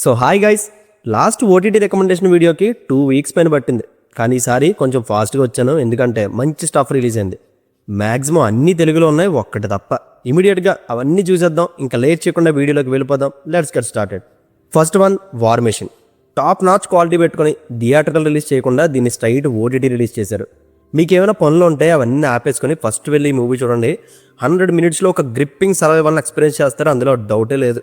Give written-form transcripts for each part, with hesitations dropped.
So hi guys, last OTT recommendation వీడియోకి 2 weeks పైన పట్టింది. కానీ ఈసారి కొంచెం ఫాస్ట్గా వచ్చాను, ఎందుకంటే మంచి స్టఫ్ రిలీజ్ అయింది. మ్యాక్సిమం అన్ని తెలుగులో ఉన్నాయి, ఒక్కటి తప్ప. ఇమీడియట్గా అవన్నీ చూసేద్దాం, ఇంకా లేట్ చేయకుండా వీడియోలోకి వెళ్ళిపోదాం. Let's get started. First one, war machine. Top notch quality పెట్టుకొని థియేటర్కల్ రిలీజ్ చేయకుండా దీన్ని స్ట్రైట్ ఓటీటీ రిలీజ్ చేశారు. మీకు ఏమైనా పనులు ఉంటే అవన్నీ ఆపేసుకొని ఫస్ట్ వెళ్ళి ఈ మూవీ చూడండి. 100 మినిట్స్లో ఒక గ్రిప్పింగ్ సర్వైవల్ని ఎక్స్పీరియన్స్ చేస్తారు, అందులో డౌటే లేదు.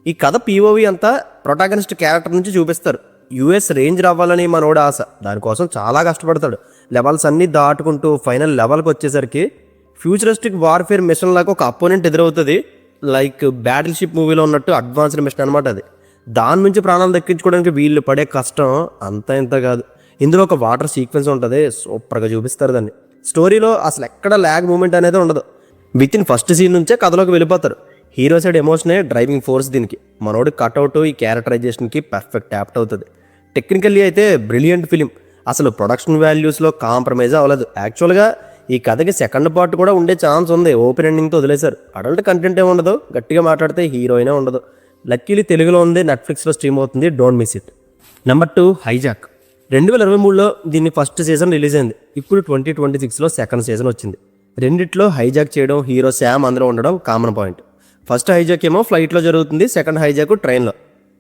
ఈ కథ పీఓవి అంతా ప్రొటాగనిస్ట్ క్యారెక్టర్ నుంచి చూపిస్తారు. యూఎస్ రేంజ్ రావాలని మనోడు ఆశ, దానికోసం చాలా కష్టపడతాడు. లెవెల్స్ అన్నీ దాటుకుంటూ ఫైనల్ లెవెల్కి వచ్చేసరికి ఫ్యూచరిస్టిక్ వార్ఫేర్ మిషన్ లాగా ఒక అపోనెంట్ ఎదురవుతుంది. లైక్ బ్యాటిల్ షిప్ మూవీలో ఉన్నట్టు అడ్వాన్స్డ్ మిషన్ అనమాట అది. దాని నుంచి ప్రాణాలు దక్కించుకోవడానికి వీళ్ళు పడే కష్టం అంతా ఇంత కాదు. ఇందులో ఒక వాటర్ సీక్వెన్స్ ఉంటుంది, సూపర్గా చూపిస్తారు దాన్ని. స్టోరీలో అసలు ఎక్కడ ల్యాగ్ మూమెంట్ అనేది ఉండదు. విత్ ఇన్ ఫస్ట్ సీన్ నుంచే కథలోకి వెళ్ళిపోతారు. హీరో సైడ్ ఎమోషనే డ్రైవింగ్ ఫోర్స్ దీనికి. మనోడు కట్అవుట్ ఈ క్యారెక్టరైజేషన్కి పర్ఫెక్ట్ యాప్ట్ అవుతుంది. టెక్నికల్లీ అయితే బ్రిలియంట్ ఫిలిం. అసలు ప్రొడక్షన్ వాల్యూస్లో కాంప్రమైజ్ అవ్వలేదు. యాక్చువల్గా ఈ కథకి సెకండ్ పార్ట్ కూడా ఉండే ఛాన్స్ ఉంది, ఓపెన్ ఎండింగ్తో వదిలేశారు. అడల్ట్ కంటెంట్ ఏమి ఉండదు, గట్టిగా మాట్లాడితే హీరోయినే ఉండదు. లక్కీలీ తెలుగులో ఉంది, నెట్ఫ్లిక్స్లో స్ట్రీమ్ అవుతుంది, don't miss it. Number 2, hijack. 2023లో దీన్ని ఫస్ట్ సీజన్ రిలీజ్ అయింది. ఇప్పుడు 2026లో సెకండ్ సీజన్ వచ్చింది. రెండిట్లో హైజాక్ చేయడం, హీరో శామ్ అందరూ ఉండడం కామన్ పాయింట్. ఫస్ట్ హైజాక్ ఏమో ఫ్లైట్లో జరుగుతుంది, సెకండ్ హైజాక్ ట్రైన్లో.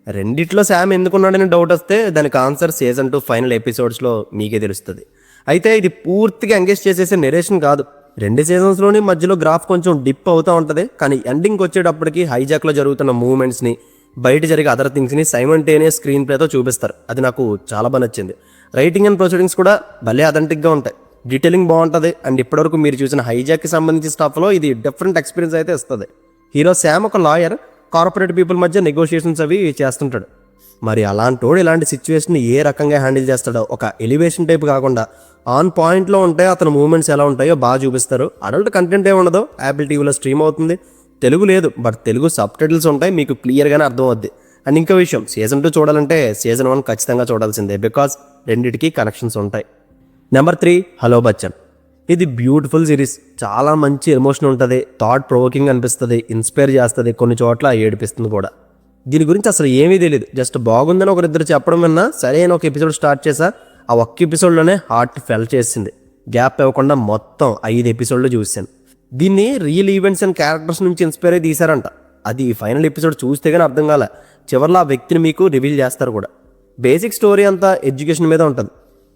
రెండిట్లో శామ్ ఎందుకున్నాడని డౌట్ వస్తే దానికి ఆన్సర్ సీజన్ 2 ఫైనల్ ఎపిసోడ్స్లో మీకే తెలుస్తుంది. అయితే ఇది పూర్తిగా ఎంగేజ్ చేసేసే నెరేషన్ కాదు. 2 సీజన్స్లోని మధ్యలో గ్రాఫ్ కొంచెం డిప్ అవుతూ ఉంటుంది, కానీ ఎండింగ్కి వచ్చేటప్పటికి హైజాక్లో జరుగుతున్న మూవ్మెంట్స్ని, బయట జరిగే అదర్ థింగ్స్ని సైమల్టేనియస్ స్క్రీన్ ప్లేతో చూపిస్తారు. అది నాకు చాలా బాగా నచ్చింది. రైటింగ్ అండ్ ప్రొసీడింగ్స్ కూడా భలే అథెంటిక్గా ఉంటాయి, డీటెయిలింగ్ బాగుంటుంది. అండ్ ఇప్పటివరకు మీరు చూసిన హైజాక్కి సంబంధించిన స్టాఫ్లో ఇది డిఫరెంట్ ఎక్స్పీరియన్స్ అయితే ఇస్తుంది. హీరో శామ్ ఒక లాయర్, కార్పొరేట్ పీపుల్ మధ్య నెగోషియేషన్స్ అవి చేస్తుంటాడు. మరి అలాంటోడు ఇలాంటి సిచ్యువేషన్ని ఏ రకంగా హ్యాండిల్ చేస్తాడో, ఒక ఎలివేషన్ టైప్ కాకుండా ఆన్ పాయింట్లో ఉంటే అతని మూవ్మెంట్స్ ఎలా ఉంటాయో బాగా చూపిస్తారు. అడల్ట్ కంటెంట్ ఏముండదో, యాపిల్ టీవీలో స్ట్రీమ్ అవుతుంది. తెలుగు లేదు, బట్ తెలుగు సబ్ టైటిల్స్ ఉంటాయి, మీకు క్లియర్గానే అర్థం అవుద్ది. అండ్ ఇంకో విషయం, సీజన్ 2 చూడాలంటే సీజన్ 1 ఖచ్చితంగా చూడాల్సిందే, బికాస్ రెండిటికి కనెక్షన్స్ ఉంటాయి. Number 3, hello Bachchan. ఇది బ్యూటిఫుల్ సిరీస్. చాలా మంచి ఎమోషన్ ఉంటుంది, థాట్ ప్రొవోకింగ్ అనిపిస్తుంది, ఇన్స్పైర్ చేస్తుంది, కొన్ని చోట్ల ఏడిపిస్తుంది కూడా. దీని గురించి అసలు ఏమీ తెలియదు, జస్ట్ బాగుందని ఒకరిద్దరు చెప్పడం విన్నా సరే అని ఒక ఎపిసోడ్ స్టార్ట్ చేశా. ఆ ఒక్క ఎపిసోడ్లోనే హార్ట్ ఫెల్ చేసింది. గ్యాప్ ఇవ్వకుండా మొత్తం 5 ఎపిసోడ్లు చూశాను. దీన్ని రియల్ ఈవెంట్స్ అండ్ క్యారెక్టర్స్ నుంచి ఇన్స్పైర్ అయి తీశారంట. అది ఫైనల్ ఎపిసోడ్ చూస్తే కానీ అర్థం కాలే. చివరిలో ఆ వ్యక్తిని మీకు రివీల్ చేస్తారు కూడా. బేసిక్ స్టోరీ అంతా ఎడ్యుకేషన్ మీద ఉంటుంది.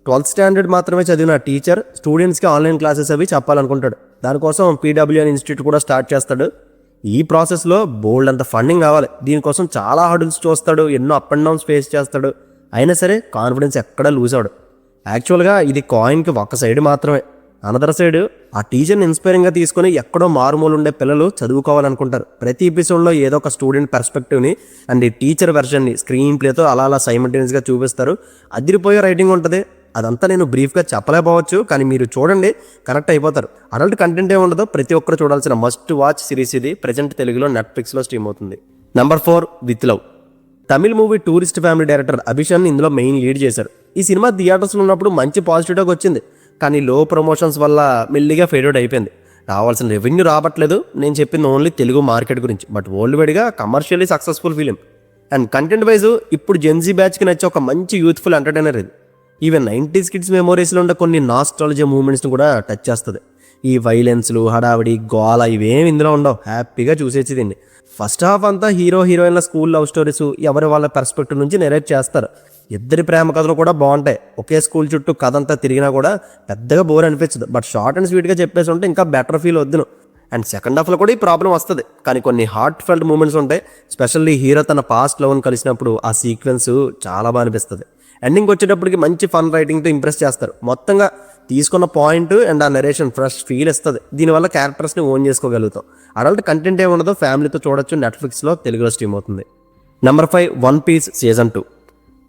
12th స్టాండర్డ్ మాత్రమే చదివిన టీచర్ స్టూడెంట్స్కి ఆన్లైన్ క్లాసెస్ అవి చెప్పాలనుకుంటాడు. దానికోసం పీడబ్ల్యూఎన్ ఇన్స్టిట్యూట్ కూడా స్టార్ట్ చేస్తాడు. ఈ ప్రాసెస్లో బోల్డ్ అంత ఫండింగ్ కావాలి. దీనికోసం చాలా హర్డిల్స్ చూస్తాడు, ఎన్నో అప్ అండ్ డౌన్స్ ఫేస్ చేస్తాడు. అయినా సరే కాన్ఫిడెన్స్ ఎక్కడా లూజ్ అవడు. యాక్చువల్గా ఇది కాయిన్కి ఒక సైడ్ మాత్రమే. అనదర్ సైడ్ ఆ టీచర్ని ఇన్స్పైరింగ్గా తీసుకొని ఎక్కడో మారుమూలు ఉండే పిల్లలు చదువుకోవాలనుకుంటారు. ప్రతి ఎపిసోడ్లో ఏదో ఒక స్టూడెంట్ పర్స్పెక్టివ్ని అండ్ ఈ టీచర్ వెర్షన్ని స్క్రీన్ ప్లేతో అలా సైమల్టేనియస్గా చూపిస్తారు. అదిరిపోయే రైటింగ్ ఉంటుంది. అదంతా నేను బ్రీఫ్గా చెప్పలేకపోవచ్చు, కానీ మీరు చూడండి, కనెక్ట్ అయిపోతారు. అడల్ట్ కంటెంట్ ఏముండదో ప్రతి ఒక్కరు చూడాల్సిన మస్ట్ వాచ్ సిరీస్ ఇది. ప్రజెంట్ తెలుగులో నెట్ఫ్లిక్స్లో స్ట్రీమ్ అవుతుంది. Number 4, with love. Tamil movie tourist family director Abishan ఇందులో మెయిన్ లీడ్ చేశారు. ఈ సినిమా థియేటర్స్లో ఉన్నప్పుడు మంచి పాజిటివ్ టాక్ వచ్చింది, కానీ లో ప్రమోషన్స్ వల్ల మెల్లిగా ఫేడ్ అవుట్ అయిపోయింది. రావాల్సిన రెవెన్యూ రావట్లేదు. నేను చెప్పింది ఓన్లీ తెలుగు మార్కెట్ గురించి, బట్ వరల్డ్ వైడ్గా commercially successful film. And content wise ఇప్పుడు జెన్జీ బ్యాచ్కి నచ్చే ఒక మంచి యూత్ఫుల్ ఎంటర్టైనర్ ఇది. ఈవెన్ 90s కిడ్స్ మెమోరీస్లో ఉండే కొన్ని నాస్టాలజీ మూమెంట్స్ని కూడా టచ్ చేస్తుంది. ఈ వైలెన్స్లు, హడావిడి, గోల ఇవేమి ఇందులో ఉండవు. హ్యాపీగా చూసేసి దీన్ని. ఫస్ట్ హాఫ్ అంతా హీరో హీరోయిన్ల స్కూల్ లవ్ స్టోరీస్ ఎవరి వాళ్ళ పర్స్పెక్టివ్ నుంచి నెరేట్ చేస్తారు. ఇద్దరి ప్రేమ కథలు కూడా బాగుంటాయి. ఒకే స్కూల్ చుట్టూ కథ అంతా తిరిగినా కూడా పెద్దగా బోర్ అనిపించదు. బట్ షార్ట్ అండ్ స్వీట్గా చెప్పేసి ఉంటే ఇంకా బెటర్ ఫీల్ వద్దును. అండ్ సెకండ్ హాఫ్లో కూడా ఈ ప్రాబ్లం వస్తుంది, కానీ కొన్ని హార్ట్ ఫెల్ట్ మూమెంట్స్ ఉంటాయి. స్పెషల్లీ హీరో తన పాస్ట్ లవ్ని కలిసినప్పుడు ఆ సీక్వెన్స్ చాలా బాగా అనిపిస్తుంది. ఎండింగ్ వచ్చేటప్పటికి మంచి ఫన్ రైటింగ్తో ఇంప్రెస్ చేస్తారు. మొత్తంగా తీసుకున్న పాయింట్ అండ్ ఆ నరేషన్ ఫ్రెష్ ఫీల్ ఇస్తుంది. దీనివల్ల క్యారెక్టర్స్ని ఓన్ చేసుకోగలుగుతాం. అడల్ట్ కంటెంట్ ఏముండదో ఫ్యామిలీతో చూడొచ్చు, నెట్ఫ్లిక్స్లో తెలుగులో స్ట్రీమ్ అవుతుంది. Number 5, one piece season 2.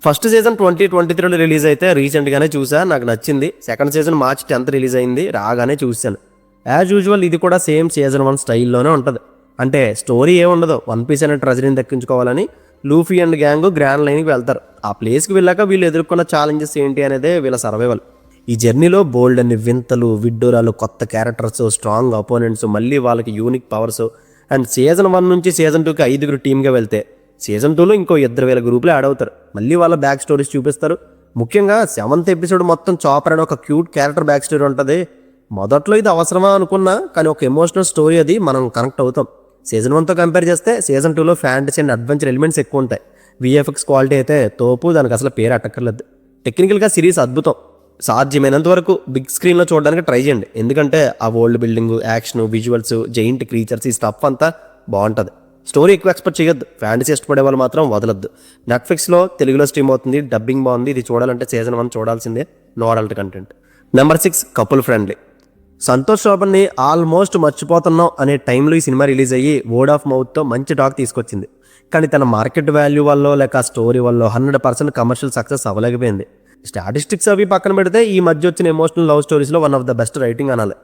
First season 2023లో రిలీజ్ అయితే రీసెంట్గానే చూసా, నాకు నచ్చింది. Second season March 10th release అయింది, రాగానే చూశాను. యాజ్ యూజువల్ ఇది కూడా సేమ్ సీజన్ 1 స్టైల్లోనే ఉంటుంది. అంటే స్టోరీ ఏముండదు, వన్ పీస్ అనే ట్రెజరీని దక్కించుకోవాలని లూఫీ అండ్ గ్యాంగ్ గ్రాండ్ లైన్కి వెళ్తారు. ఆ ప్లేస్కి వెళ్ళాక వీళ్ళు ఎదుర్కొన్న ఛాలెంజెస్ ఏంటి అనేదే వీళ్ళ సర్వైవల్. ఈ జర్నీలో బోల్డ్ అన్ని వింతలు, విడ్డూరాలు, కొత్త క్యారెక్టర్స్, స్ట్రాంగ్ అపోనెంట్స్, మళ్ళీ వాళ్ళకి యూనిక్ పవర్స్. అండ్ సీజన్ 1 నుంచి సీజన్ 2కి 5గురు టీమ్గా వెళ్తే సీజన్ 2లో ఇంకో 2,000 గ్రూపులు యాడ్ అవుతారు. మళ్ళీ వాళ్ళ బ్యాక్ స్టోరీస్ చూపిస్తారు. ముఖ్యంగా 7th ఎపిసోడ్ మొత్తం చాపర్ అనే ఒక క్యూట్ క్యారెక్టర్ బ్యాక్ స్టోరీ ఉంటుంది. మొదట్లో ఇది అవసరమా అనుకున్నా, కానీ ఒక ఎమోషనల్ స్టోరీ అది, మనం కనెక్ట్ అవుతాం. సీజన్ 1తో కంపేర్ చేస్తే సీజన్ 2లో ఫ్యాంటసీ అండ్ అడ్వెంచర్ ఎలిమెంట్స్ ఎక్కువ ఉంటాయి. విఎఫ్ఎక్స్ క్వాలిటీ అయితే తోపు, దానికి అసలు పేరు అట్టక్కర్లేదు. టెక్నికల్గా సిరీస్ అద్భుతం. సాధ్యమైనంత వరకు బిగ్ స్క్రీన్లో చూడడానికి ట్రై చేయండి, ఎందుకంటే ఆ world building, action, visuals, giant creatures, ఈ స్టఫ్ అంతా బాగుంటుంది. స్టోరీ ఎక్కువ ఎక్స్పెక్ట్ చేయొద్దు, ఫ్యాంటసీ ఇష్టపడే వాళ్ళు మాత్రం వదలొద్దు. నెట్ఫ్లిక్స్లో తెలుగులో స్ట్రీమ్ అవుతుంది, డబ్బింగ్ బాగుంది. ఇది చూడాలంటే సీజన్ 1 చూడాల్సిందే, no adult content. Number 6 couple friendly. Santosh శోభన్ని ఆల్మోస్ట్ మర్చిపోతున్నాం అనే టైంలో ఈ సినిమా రిలీజ్ అయ్యి వర్డ్ ఆఫ్ మౌత్తో మంచి టాక్ తీసుకొచ్చింది. కానీ తన మార్కెట్ వాల్యూ వల్ల లేక స్టోరీ వల్ల 100% కమర్షియల్ సక్సెస్ అవ్వలేకపోయింది. స్టాటిస్టిక్స్ అవి పక్కన పెడితే ఈ మధ్య వచ్చిన ఎమోషనల్ లవ్ స్టోరీస్లో one of the best writing అనాలి.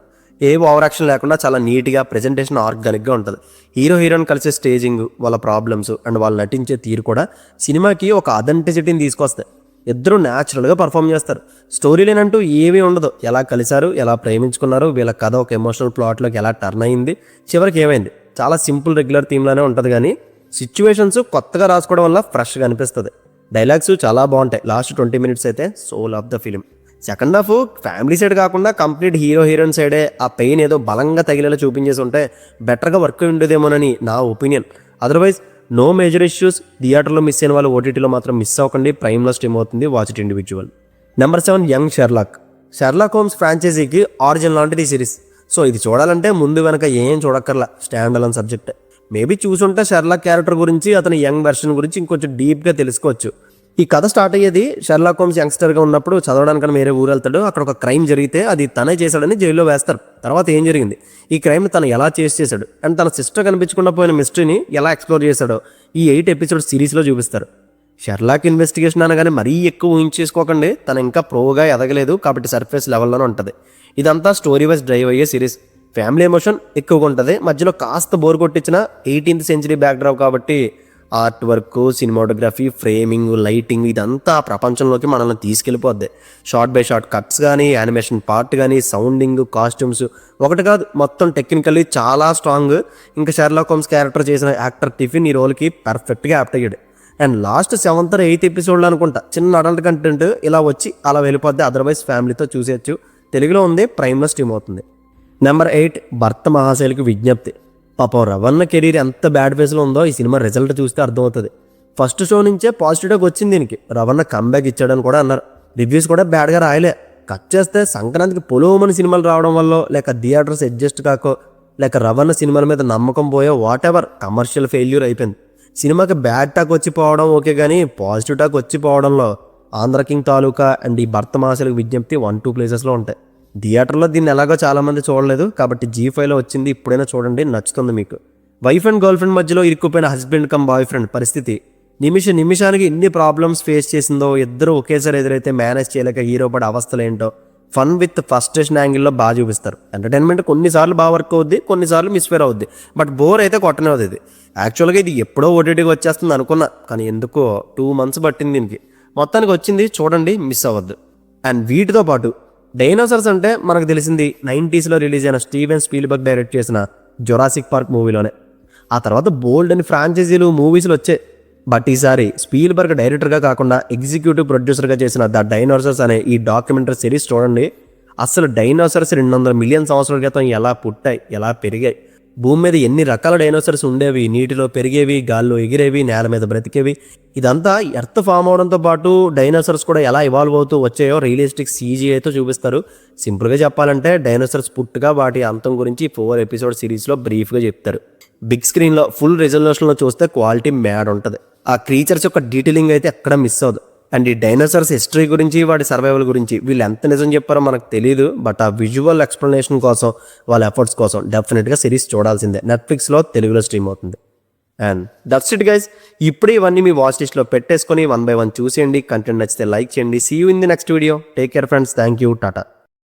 ఏ ఓవర్ యాక్షన్ లేకుండా చాలా నీట్గా, ప్రెజెంటేషన్ ఆర్గానిక్గా ఉంటుంది. హీరో హీరోయిన్ కలిసే స్టేజింగ్, వాళ్ళ ప్రాబ్లమ్స్ అండ్ వాళ్ళు నటించే తీరు కూడా సినిమాకి ఒక అథెంటిసిటీని తీసుకొస్తాయి. ఇద్దరు న్యాచురల్గా పర్ఫామ్ చేస్తారు. స్టోరీ లేనంటూ ఏమీ ఉండదు. ఎలా కలిశారు, ఎలా ప్రేమించుకున్నారు, వీళ్ళ కథ ఒక ఎమోషనల్ ప్లాట్లోకి ఎలా టర్న్ అయింది, చివరికి ఏమైంది, చాలా సింపుల్ రెగ్యులర్ థీమ్లోనే ఉంటుంది. కానీ సిచ్యువేషన్స్ కొత్తగా రాసుకోవడం వల్ల ఫ్రెష్గా అనిపిస్తుంది. డైలాగ్స్ చాలా బాగుంటాయి. లాస్ట్ 20 minutes అయితే soul of the film. Second half family side కాకుండా కంప్లీట్ హీరో హీరోయిన్ సైడే ఆ పెయిన్ ఏదో బలంగా తగిలేలా చూపించేసి ఉంటే బెటర్గా వర్క్ ఉండేదేమోనని నా opinion. Otherwise no major issues. థియేటర్లో మిస్ అయిన వాళ్ళు ఓటీటీలో మాత్రం మిస్ అవ్వకండి. ప్రైమ్లో స్ట్రీమ్ అవుతుంది, watch it individual. Number 7 young Sherlock. Sherlock Holmes ఫ్రాంచైజీకి ఆరిజిన్ లాంటిది ఈ సిరీస్. సో ఇది చూడాలంటే ముందు వెనక ఏం చూడక్కర్లా, స్టాండ్ అలోన్ సబ్జెక్ట్. మేబీ చూసుంటే షెర్లాక్ క్యారెక్టర్ గురించి, అతని యంగ్ వెర్షన్ గురించి ఇంకొంచెం డీప్గా తెలుసుకోవచ్చు. ఈ కథ స్టార్ట్ అయ్యేది షెర్లాక్ హోమ్స్ యంగ్స్టర్గా ఉన్నప్పుడు చదవడానికని వేరే ఊరు వెళ్తాడు. అక్కడ ఒక క్రైమ్ జరిగితే అది తనే చేశాడని జైల్లో వేస్తారు. తర్వాత ఏం జరిగింది, ఈ క్రైమ్ తను ఎలా చేశాడు అండ్ తన సిస్టర్ కనిపించకుండా పోయిన మిస్టరీని ఎలా ఎక్స్ప్లోర్ చేశాడో ఈ 8 episode సిరీస్లో చూపిస్తారు. షెర్లాక్ ఇన్వెస్టిగేషన్ అనగానే మరీ ఎక్కువ ఊహించేసుకోకండి. తను ఇంకా ప్రోగా ఎదగలేదు కాబట్టి సర్ఫేస్ లెవెల్లోనే ఉంటుంది. ఇదంతా స్టోరీ వైజ్ డ్రైవ్ అయ్యే సిరీస్. ఫ్యామిలీ ఎమోషన్ ఎక్కువగా ఉంటుంది. మధ్యలో కాస్త బోర్ కొట్టించిన 18th century బ్యాక్డ్రాప్ కాబట్టి art work, cinematography, framing, lighting ఇదంతా ప్రపంచంలోకి మనల్ని తీసుకెళ్ళిపోద్ది. షార్ట్ బై షార్ట్ కట్స్ కానీ, యానిమేషన్ పార్ట్ కానీ, సౌండింగ్, కాస్ట్యూమ్స్ ఒకటి కాదు, మొత్తం టెక్నికల్లీ చాలా స్ట్రాంగ్. ఇంకా షెర్లాక్ హోమ్స్ క్యారెక్టర్ చేసిన యాక్టర్ టిఫిన్ ఈ రోల్కి పర్ఫెక్ట్గా యాప్ట్ అయ్యాడు. And last 7th or 8th episode అనుకుంటా చిన్న అడల్ట్ కంటెంట్ ఇలా వచ్చి అలా వెళ్ళిపోద్ది. అదర్వైజ్ ఫ్యామిలీతో చూసేయచ్చు. తెలుగులో ఉంది, ప్రైమ్లో స్ట్రీమ్ అవుతుంది. నెంబర్ 8 భర్త మహాశైలికి విజ్ఞప్తి. పాపం రవణ కెరీర్ ఎంత బ్యాడ్ ఫేస్లో ఉందో ఈ సినిమా రిజల్ట్ చూస్తే అర్థమవుతుంది. ఫస్ట్ షో నుంచే పాజిటివ్గా వచ్చింది దీనికి. రవణ కంబ్యాక్ ఇచ్చాడని కూడా అన్నారు. రివ్యూస్ కూడా బ్యాడ్గా రాయలే. కట్ చేస్తే సంక్రాంతికి పొలోమని సినిమాలు రావడం వల్ల, లేక థియేటర్స్ అడ్జస్ట్ కాకో, లేక రవణ సినిమాల మీద నమ్మకం పోయో, వాట్ ఎవర్, కమర్షియల్ ఫెయిల్యూర్ అయిపోయింది. సినిమాకి బ్యాడ్ టాక్ వచ్చిపోవడం ఓకే, కానీ పాజిటివ్ టాక్ వచ్చిపోవడంలో ఆంధ్ర కింగ్ తాలూకా అండ్ ఈ భర్త మహాశైలికి విజ్ఞప్తి 1-2 ప్లేసెస్లో ఉంటాయి. థియేటర్లో దీన్ని ఎలాగో చాలామంది చూడలేదు కాబట్టి G5లో వచ్చింది, ఇప్పుడైనా చూడండి, నచ్చుతుంది మీకు. వైఫ్ అండ్ గర్ల్ ఫ్రెండ్ మధ్యలో ఇరుక్కుపోయిన హస్బెండ్ కమ్ బాయ్ ఫ్రెండ్ పరిస్థితి నిమిషానికి ఎన్ని ప్రాబ్లమ్స్ ఫేస్ చేసిందో, ఇద్దరు ఒకేసారి ఎదురైతే మేనేజ్ చేయలేక హీరో పడే అవస్థలు ఏంటో ఫన్ విత్ ఫస్ట్రేషన్ యాంగిల్లో బాగా చూపిస్తారు. ఎంటర్టైన్మెంట్ కొన్నిసార్లు బాగా వర్క్ అవుద్ది, కొన్నిసార్లు మిస్ఫేర్ అవుద్ది, బట్ బోర్ అయితే కొట్టనే అవుతుంది. యాక్చువల్గా ఇది ఎప్పుడో ఓటీటీకి వచ్చేస్తుంది అనుకున్నా, కానీ ఎందుకో 2 months పట్టింది దీనికి. మొత్తానికి వచ్చింది, చూడండి, మిస్ అవ్వద్దు. అండ్ వీటితో పాటు డైనోసార్స్ అంటే మనకు తెలిసింది 90sలో రిలీజ్ అయిన స్టీవెన్ స్పీల్బర్గ్ డైరెక్ట్ చేసిన జొరాసిక్ పార్క్ మూవీలోనే. ఆ తర్వాత బోల్డ్ అని ఫ్రాంచైజీలు, మూవీస్లు వచ్చాయి. బట్ ఈసారి స్పీల్బర్గ్ డైరెక్టర్గా కాకుండా ఎగ్జిక్యూటివ్ ప్రొడ్యూసర్గా చేసిన ద డైనోసార్స్ అనే ఈ డాక్యుమెంటరీ సిరీస్ చూడండి. అసలు డైనోసార్స్ 200 million సంవత్సరాల క్రితం ఎలా పుట్టాయి, ఎలా పెరిగాయి, భూమి మీద ఎన్ని రకాల డైనోసార్స్ ఉండేవి, నీటిలో పెరిగేవి, గాల్లో ఎగిరేవి, నేల మీద బ్రతికేవి, ఇదంతా ఎర్త్ ఫామ్ అవడంతో పాటు డైనోసార్స్ కూడా ఎలా ఇవాల్వ్ అవుతూ వచ్చాయో రియలిస్టిక్ CGIతో చూపిస్తారు. సింపుల్గా చెప్పాలంటే డైనోసార్స్ పుట్టుగా వాటి అంతం గురించి 4 episode సిరీస్లో బ్రీఫ్గా చెప్తారు. బిగ్ స్క్రీన్లో ఫుల్ రిజల్యూషన్లో చూస్తే క్వాలిటీ మ్యాడ్ ఉంటుంది. ఆ క్రీచర్స్ యొక్క డీటెయిలింగ్ అయితే ఎక్కడ మిస్ అవ్వదు. అండ్ ఈ డైనోసార్స్ హిస్టరీ గురించి, వాటి సర్వైవల్ గురించి వీళ్ళు ఎంత నిజం చెప్పారో మనకు తెలియదు. బట్ ఆ విజువల్ ఎక్స్ప్లెనేషన్ కోసం, వాళ్ళ ఎఫర్ట్స్ కోసం డెఫినెట్గా సిరీస్ చూడాల్సిందే. నెట్ఫ్లిక్స్లో తెలుగులో స్ట్రీమ్ అవుతుంది. And that's it guys. ఇప్పుడు ఇవన్నీ మీ వాచ్ లిస్ట్లో పెట్టేసుకొని 1 by 1 చూసేయండి. కంటెంట్ నచ్చితే లైక్ చేయండి. See you in the next video. Take care friends. Thank you. Tata.